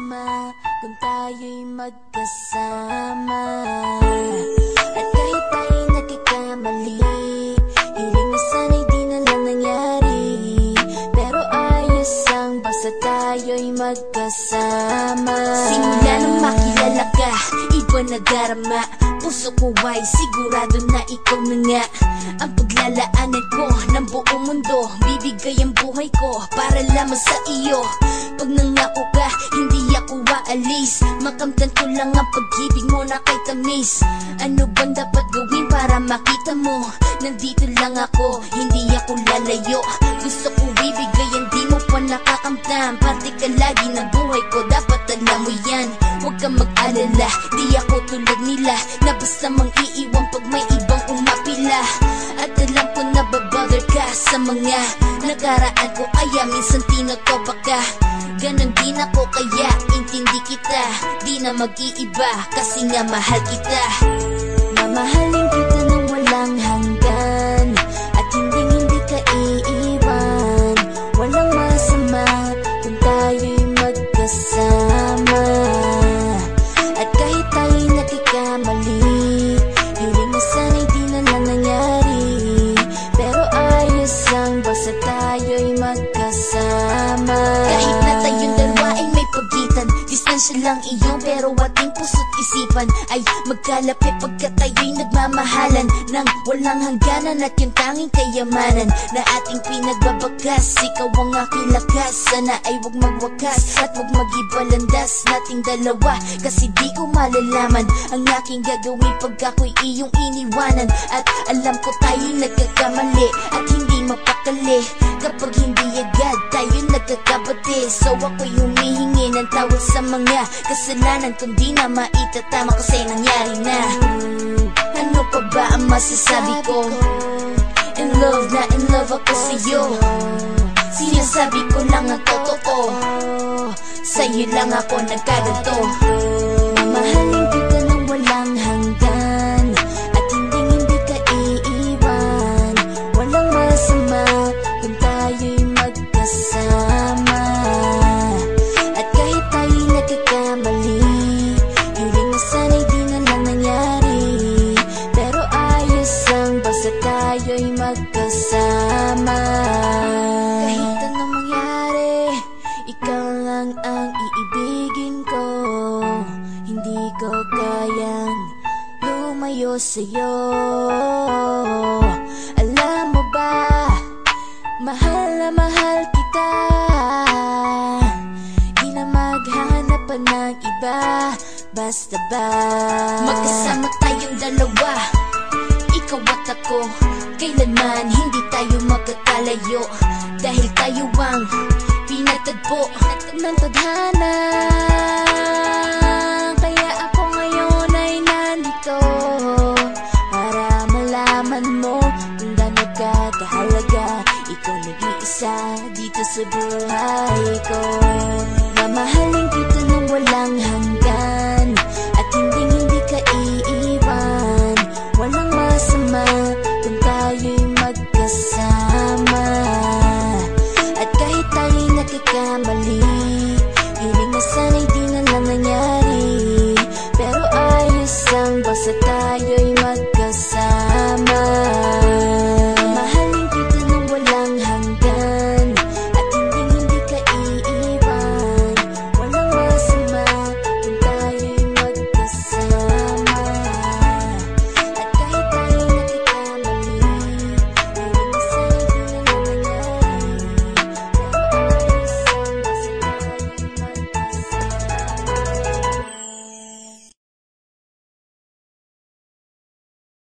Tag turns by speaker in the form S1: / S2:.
S1: masama kung tayo'y magkasama. At kahit tayo'y nagkakamali, hiling na sana'y di na lang nangyari. Pero ayos ang basta tayo'y magkasama. Simula nang makilala ka, iba na darama. Puso ko ay sigurado na ikaw na nga ang paglalaanan ko ng buong mundo. Bibigay ang buhay ko para lamang sa iyo. Pag nangako ka, hindi ako aalis. Makamtan ko lang ang pag-ibig mo na kay tamis. Ano bang dapat gawin para makita mo? Nandito lang ako, hindi ako lalayo. Gusto ko ibigay ang di mo pa nakakamtan. Parte ka lagi ng buhay ko, dapat alam mo yan. Huwag kang mag-alala, di ako tulad nila na basta mang iiwan pag may ibang umapila. At alam ko na babother ka sa mga nakaraan ko, kaya minsan tinotopa ka. Ganon din ako kaya intindi kita. Di na mag-iiba kasi nga mahal kita. Mamahalin kita nang walang hanggan at hindi ka iiwan. Walang masama kung tayo'y magkasama. At kahit tayo'y nagkakamali, hiling na sana'y di na lang nangyari. Pero ayos lang basta tayo'y magkasama. Kahit na tayong dalawa ay may pagitan, distansya lang iyon pero ating puso't isipan ay magkalapit pagkat tayo'y nagmamahalan ng walang hangganan. At yung tanging kayamanan na ating pinagbabagas, ikaw ang aking lakas. Sana ay huwag magwakas at huwag mag-ibalandas nating dalawa, kasi di ko malalaman ang aking gagawin pag ako'y iyong iniwanan. At alam ko tayo'y nagkakamali at hindi mapakali kapag hindi agad tayo nagkakabati. So ako'y humihingi ng tawad sa mga kasalanan kung di na maitatama kasi nangyari na. Ano pa ba ang masasabi ko? In love na in love ako sa'yo. Sinasabi ko lang ang totoo, sa'yo lang ako nagkaganto. Mamahalin kita nang walang hanggan at hindi ka iiwan. Walang masama kung tayo'y magkasama. At kahit tayo'y nagkakamali, hiling na sana'y di na lang nangyari. Pero ayos lang basta tayo'y magkasama. Kahit anong mangyari, ikaw lang ang iibigin ko. Hindi ko kayang lumayo sa'yo. Alam mo ba, mahal na mahal kita. Di na maghanap pa ng iba, basta ba magkasama tayong dalawa, ikaw at ako. Kailanman hindi tayo magkakalayo, dahil tayo ang pinatagpo ng tadhana. Kaya ako ngayon ay nandito para malaman mo kung gaano ka kahalaga. Ikaw nag-iisa dito sa buhay ko. Mamahalin kita nang walang hanggan